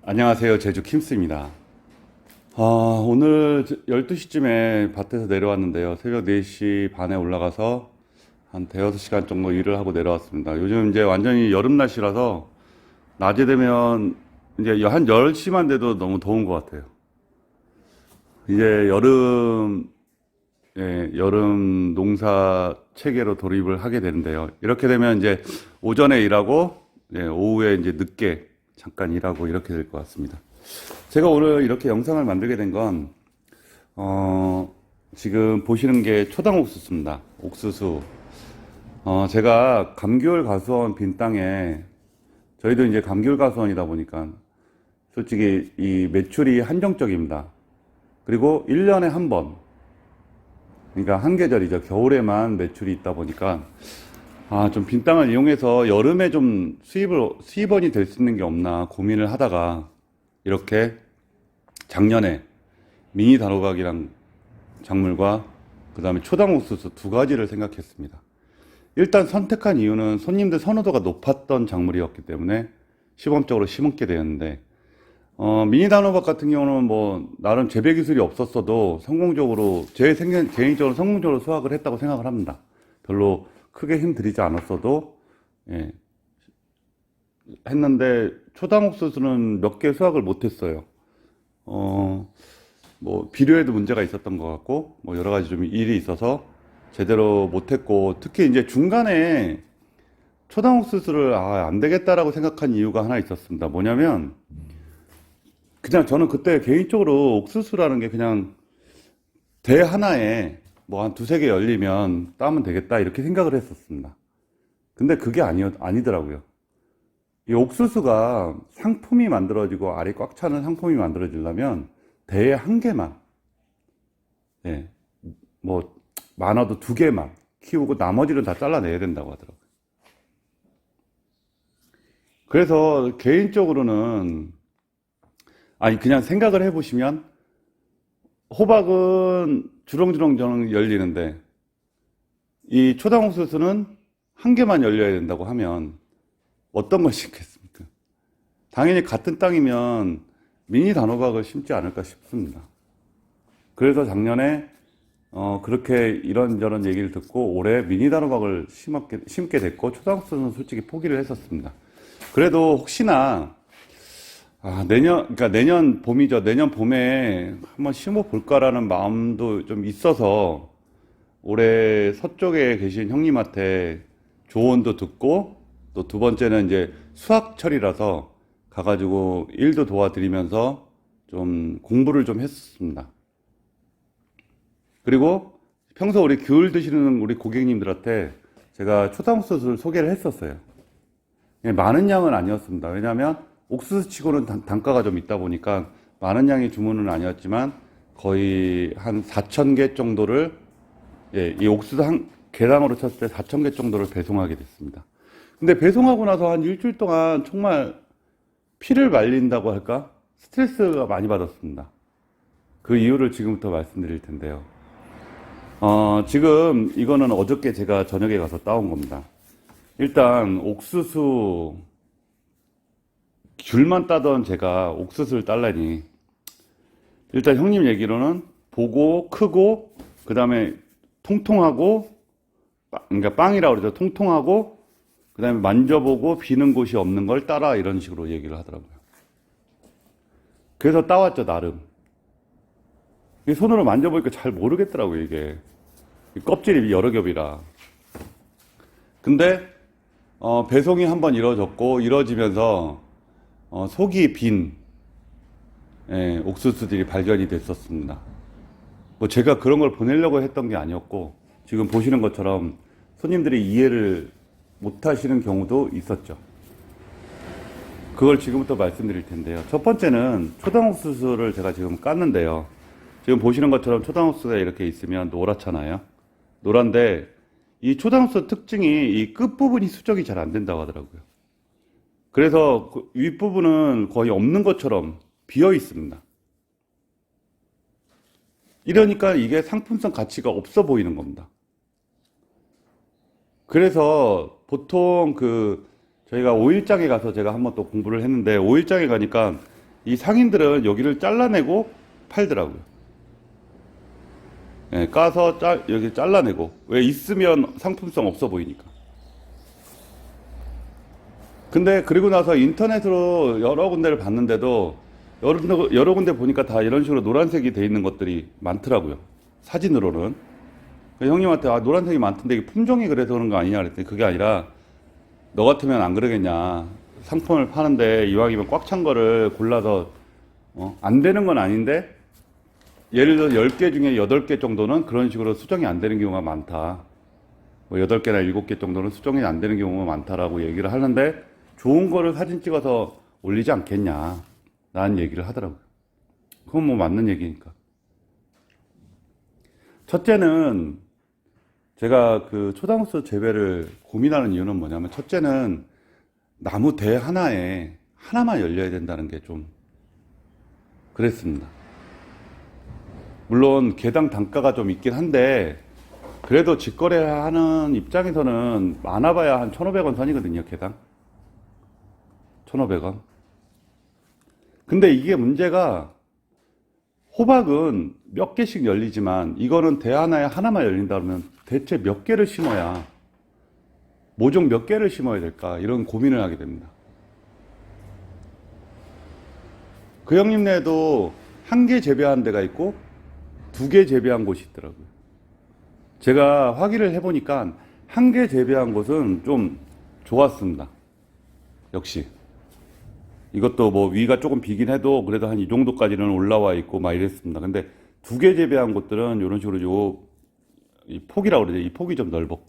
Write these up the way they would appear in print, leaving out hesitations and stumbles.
안녕하세요. 제주 킴스입니다. 오늘 12시쯤에 밭에서 내려왔는데요. 새벽 4시 반에 올라가서 한 대여섯 시간 정도 일을 하고 내려왔습니다. 요즘 이제 완전히 여름 날씨라서 낮에 되면 이제 한 10시만 돼도 너무 더운 것 같아요. 이제 여름 농사 체계로 돌입을 하게 되는데요. 이렇게 되면 이제 오전에 일하고, 오후에 이제 늦게 잠깐 일하고 이렇게 될 것 같습니다. 제가 오늘 이렇게 영상을 만들게 된 건, 지금 보시는 게 초당 옥수수입니다. 옥수수. 제가 감귤 가수원 빈 땅에, 저희도 이제 감귤 가수원이다 보니까, 솔직히 이 매출이 한정적입니다. 그리고 1년에 한 번, 그러니까 한 계절이죠. 겨울에만 매출이 있다 보니까, 좀 빈 땅을 이용해서 여름에 좀 수입원이 될 수 있는 게 없나 고민을 하다가, 이렇게 작년에 미니 단호박이랑 작물과 그 다음에 초당 옥수수 두 가지를 생각했습니다. 일단 선택한 이유는 손님들 선호도가 높았던 작물이었기 때문에 시범적으로 심게 되었는데, 미니 단호박 같은 경우는 뭐 나름 재배 기술이 없었어도 성공적으로 개인적으로 성공적으로 수확을 했다고 생각을 합니다. 별로 크게 힘들이지 않았어도 했는데 초당 옥수수는 몇 개 수확을 못했어요. 뭐 비료에도 문제가 있었던 것 같고 뭐 여러 가지 좀 일이 있어서 제대로 못했고, 특히 이제 중간에 초당 옥수수를 안 되겠다라고 생각한 이유가 하나 있었습니다. 뭐냐면 그냥 저는 그때 개인적으로 옥수수라는 게 그냥 대 하나에 뭐 한 두세 개 열리면 따면 되겠다 이렇게 생각을 했었습니다. 근데 그게 아니더라고요. 이 옥수수가 상품이 만들어지고 알이 꽉 차는 상품이 만들어지려면 대에 한 개만, 뭐 많아도 두 개만 키우고 나머지는 다 잘라내야 된다고 하더라고요. 그래서 개인적으로는 그냥 생각을 해보시면 호박은 주렁주렁 열리는데 이 초당 옥수수는 한 개만 열려야 된다고 하면 어떤 걸 심겠습니까? 당연히 같은 땅이면 미니 단호박을 심지 않을까 싶습니다. 그래서 작년에 그렇게 이런저런 얘기를 듣고 올해 미니 단호박을 심게 됐고 초당 옥수수는 솔직히 포기를 했었습니다. 그래도 혹시나 그러니까 내년 봄이죠. 내년 봄에 한번 심어 볼까라는 마음도 좀 있어서 올해 서쪽에 계신 형님한테 조언도 듣고, 또 두 번째는 이제 수학철이라서 가가지고 일도 도와드리면서 좀 공부를 좀 했습니다. 그리고 평소 우리 귤 드시는 우리 고객님들한테 제가 초당 옥수수를 소개를 했었어요. 많은 양은 아니었습니다. 왜냐하면 옥수수 치고는 단가가 좀 있다 보니까 많은 양의 주문은 아니었지만 거의 한 4,000개 정도를, 이 옥수수 한 개당으로 쳤을 때 4,000개 정도를 배송하게 됐습니다. 근데 배송하고 나서 한 일주일 동안 정말 피를 말린다고 할까? 스트레스가 많이 받았습니다. 그 이유를 지금부터 말씀드릴 텐데요. 지금 이거는 어저께 제가 저녁에 가서 따온 겁니다. 일단 옥수수 귤만 따던 제가 옥수수를 딸라니, 일단 형님 얘기로는 보고 크고 그 다음에 통통하고, 그러니까 빵이라고 그러죠. 통통하고 그 다음에 만져보고 비는 곳이 없는 걸 따라, 이런 식으로 얘기를 하더라고요. 그래서 따왔죠, 나름. 손으로 만져보니까 잘 모르겠더라고요, 이게. 껍질이 여러 겹이라. 근데 배송이 한번 이루어지면서 속이 빈 옥수수들이 발견이 됐었습니다. 뭐 제가 그런 걸 보내려고 했던 게 아니었고, 지금 보시는 것처럼 손님들이 이해를 못 하시는 경우도 있었죠. 그걸 지금부터 말씀드릴 텐데요. 첫 번째는 초당 옥수수를 제가 지금 깠는데요. 지금 보시는 것처럼 초당 옥수수가 이렇게 있으면 노랗잖아요. 노란데 이 초당 옥수수 특징이 이 끝부분이 수정이 잘 안 된다고 하더라고요. 그래서 그 윗부분은 거의 없는 것처럼 비어 있습니다. 이러니까 이게 상품성 가치가 없어 보이는 겁니다. 그래서 보통 저희가 5일장에 가서 제가 한번 또 공부를 했는데, 5일장에 가니까 이 상인들은 여기를 잘라내고 팔더라고요. 예, 까서 여기 잘라내고. 왜 있으면 상품성 없어 보이니까. 근데 그리고 나서 인터넷으로 여러 군데를 봤는데도 여러 군데 보니까 다 이런 식으로 노란색이 돼 있는 것들이 많더라고요. 사진으로는. 형님한테 노란색이 많던데 이게 품종이 그래서 그런 거 아니냐 그랬더니 그게 아니라 너 같으면 안 그러겠냐. 상품을 파는데 이왕이면 꽉 찬 거를 골라서 안 되는 건 아닌데 예를 들어 10개 중에 8개 정도는 그런 식으로 수정이 안 되는 경우가 많다. 뭐 8개나 7개 정도는 수정이 안 되는 경우가 많다라고 얘기를 하는데 좋은 거를 사진 찍어서 올리지 않겠냐. 라는 얘기를 하더라고요. 그건 뭐 맞는 얘기니까. 첫째는 제가 그 초당수 재배를 고민하는 이유는 뭐냐면 첫째는 나무 대 하나에 하나만 열려야 된다는 게 좀 그랬습니다. 물론 개당 단가가 좀 있긴 한데 그래도 직거래하는 입장에서는 많아봐야 한 1,500원 선이거든요. 개당 1,500원. 근데 이게 문제가 호박은 몇 개씩 열리지만 이거는 대 하나에 하나만 열린다 그러면 대체 몇 개를 심어야 모종 몇 개를 심어야 될까 이런 고민을 하게 됩니다. 그 형님네도 한 개 재배한 데가 있고 2개 재배한 곳이 있더라고요. 제가 확인을 해보니까 한 개 재배한 곳은 좀 좋았습니다. 역시 이것도 뭐 위가 조금 비긴 해도 그래도 한 이 정도까지는 올라와 있고 막 이랬습니다. 근데 2개 재배한 곳들은 이런 식으로 이 폭이라고 그러죠. 이 폭이 좀 넓었고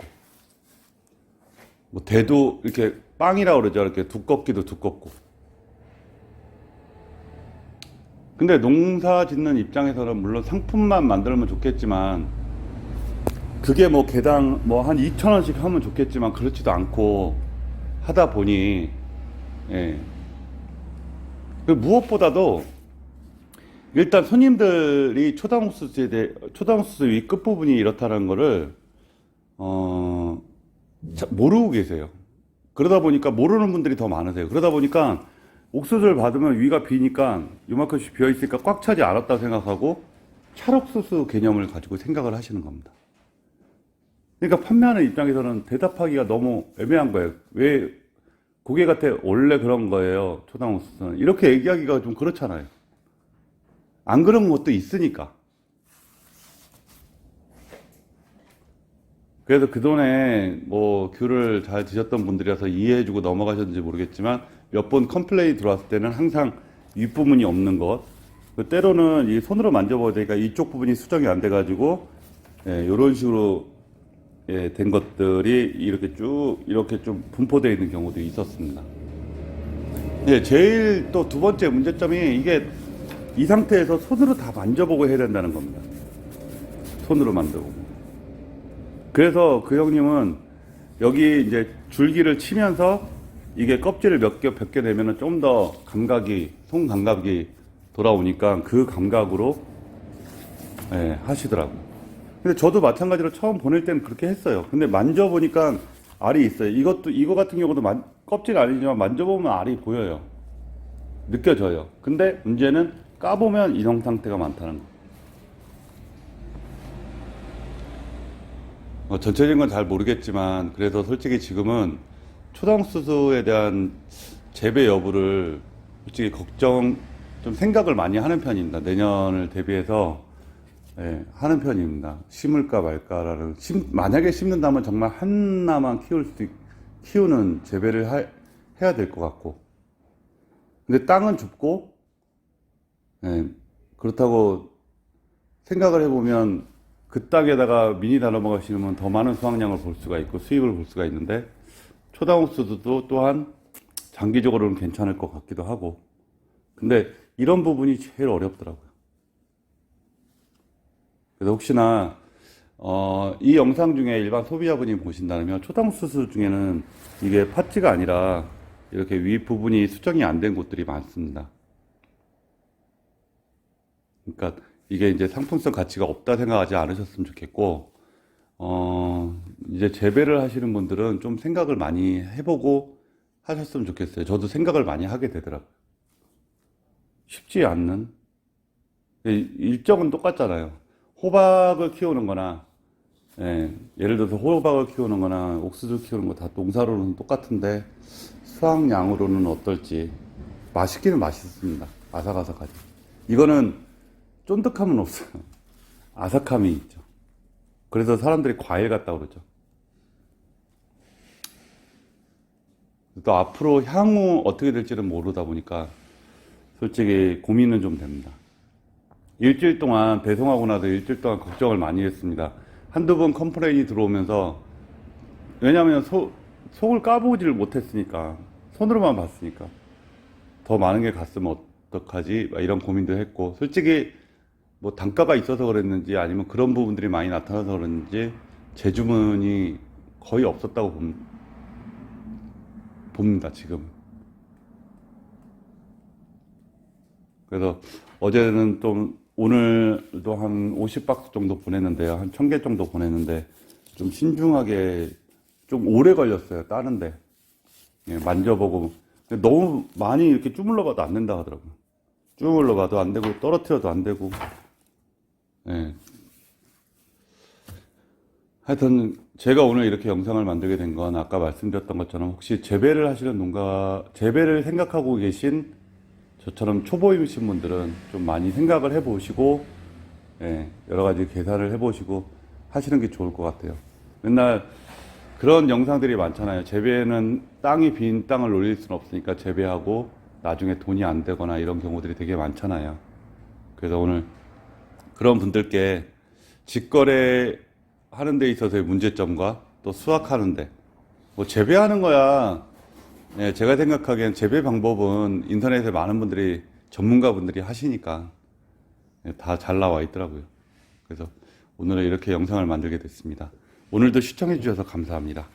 뭐 대도 이렇게 빵이라고 그러죠. 이렇게 두껍기도 두껍고. 근데 농사 짓는 입장에서는 물론 상품만 만들면 좋겠지만 그게 뭐 개당 뭐 한 2,000원씩 하면 좋겠지만 그렇지도 않고 하다 보니 예. 무엇보다도 일단 손님들이 초당수수 위 끝부분이 이렇다는 거를 모르고 계세요. 그러다 보니까 모르는 분들이 더 많으세요. 그러다 보니까 옥수수를 받으면 위가 비니까 요만큼씩 비어 있으니까 꽉 차지 않았다고 생각하고 찰옥수수 개념을 가지고 생각을 하시는 겁니다. 그러니까 판매하는 입장에서는 대답하기가 너무 애매한 거예요. 왜 고객한테 원래 그런 거예요. 초당옥수수는 이렇게 얘기하기가 좀 그렇잖아요. 안 그런 것도 있으니까. 그래서 그동안에 뭐 귤을 잘 드셨던 분들이라서 이해해주고 넘어가셨는지 모르겠지만 몇 번 컴플레인이 들어왔을 때는 항상 윗부분이 없는 것, 때로는 이 손으로 만져보다 보니까 이쪽 부분이 수정이 안 돼가지고 이런 식으로 된 것들이 이렇게 쭉 이렇게 좀 분포되어 있는 경우도 있었습니다. 제일 또 두 번째 문제점이 이게 이 상태에서 손으로 다 만져보고 해야 된다는 겁니다. 손으로 만져보고. 그래서 그 형님은 여기 이제 줄기를 치면서 이게 껍질을 몇 개 내면은 좀 더 손 감각이 돌아오니까 그 감각으로 하시더라고요. 근데 저도 마찬가지로 처음 보낼 때는 그렇게 했어요. 근데 만져보니까 알이 있어요. 이거 같은 경우도 껍질 아니지만 만져보면 알이 보여요. 느껴져요. 근데 문제는 까보면 이런 상태가 많다는 거. 전체적인 건 잘 모르겠지만 그래서 솔직히 지금은 초당수수에 대한 재배 여부를 솔직히 좀 생각을 많이 하는 편입니다. 내년을 대비해서 하는 편입니다. 심을까 말까라는 만약에 심는다면 정말 하나만 키우는 재배를 해야 될 것 같고 근데 땅은 좁고 그렇다고 생각을 해보면 그 땅에다가 미니 단호박을 심으면 더 많은 수확량을 볼 수가 있고 수입을 볼 수가 있는데 초당옥수수도 또한 장기적으로는 괜찮을 것 같기도 하고 근데 이런 부분이 제일 어렵더라고요. 그래서 혹시나 이 영상 중에 일반 소비자분이 보신다면 초당옥수수 중에는 이게 파츠가 아니라 이렇게 윗부분이 수정이 안 된 곳들이 많습니다. 그러니까 이게 이제 상품성 가치가 없다 생각하지 않으셨으면 좋겠고 이제 재배를 하시는 분들은 좀 생각을 많이 해보고 하셨으면 좋겠어요. 저도 생각을 많이 하게 되더라고요. 쉽지 않는, 일정은 똑같잖아요. 호박을 키우는 거나, 예를 들어서 호박을 키우는 거나 옥수수 키우는 거 다 농사로는 똑같은데 수확량으로는 어떨지. 맛있기는 맛있습니다. 아삭아삭하죠. 이거는 쫀득함은 없어요. 아삭함이 있죠. 그래서 사람들이 과일 같다고 그러죠. 또 앞으로 향후 어떻게 될지는 모르다 보니까 솔직히 고민은 좀 됩니다. 일주일 동안 배송하고 나서 일주일 동안 걱정을 많이 했습니다. 한두 번 컴플레인이 들어오면서, 왜냐하면 속을 까보지를 못했으니까, 손으로만 봤으니까 더 많은 게 갔으면 어떡하지 막 이런 고민도 했고, 솔직히 뭐 단가가 있어서 그랬는지 아니면 그런 부분들이 많이 나타나서 그랬는지 재주문이 거의 없었다고 봅니다 지금. 그래서 어제는 좀, 오늘도 한 50박스 정도 보냈는데요. 한 1000개 정도 보냈는데, 좀 신중하게, 좀 오래 걸렸어요, 따는데. 예, 만져보고. 너무 많이 이렇게 주물러 봐도 안 된다 하더라고요. 주물러 봐도 안 되고, 떨어뜨려도 안 되고. 예. 하여튼, 제가 오늘 이렇게 영상을 만들게 된 건 아까 말씀드렸던 것처럼 혹시 재배를 하시는 재배를 생각하고 계신 저처럼 초보이신 분들은 좀 많이 생각을 해보시고, 여러 가지 계산을 해보시고 하시는 게 좋을 것 같아요. 맨날 그런 영상들이 많잖아요. 재배는 빈 땅을 놀릴 수는 없으니까 재배하고 나중에 돈이 안 되거나 이런 경우들이 되게 많잖아요. 그래서 오늘 그런 분들께 직거래 하는 데 있어서의 문제점과 또 수확하는데, 뭐 재배하는 거야. 제가 생각하기엔 재배 방법은 인터넷에 많은 분들이, 전문가분들이 하시니까 다 잘 나와 있더라고요. 그래서 오늘은 이렇게 영상을 만들게 됐습니다. 오늘도 시청해 주셔서 감사합니다.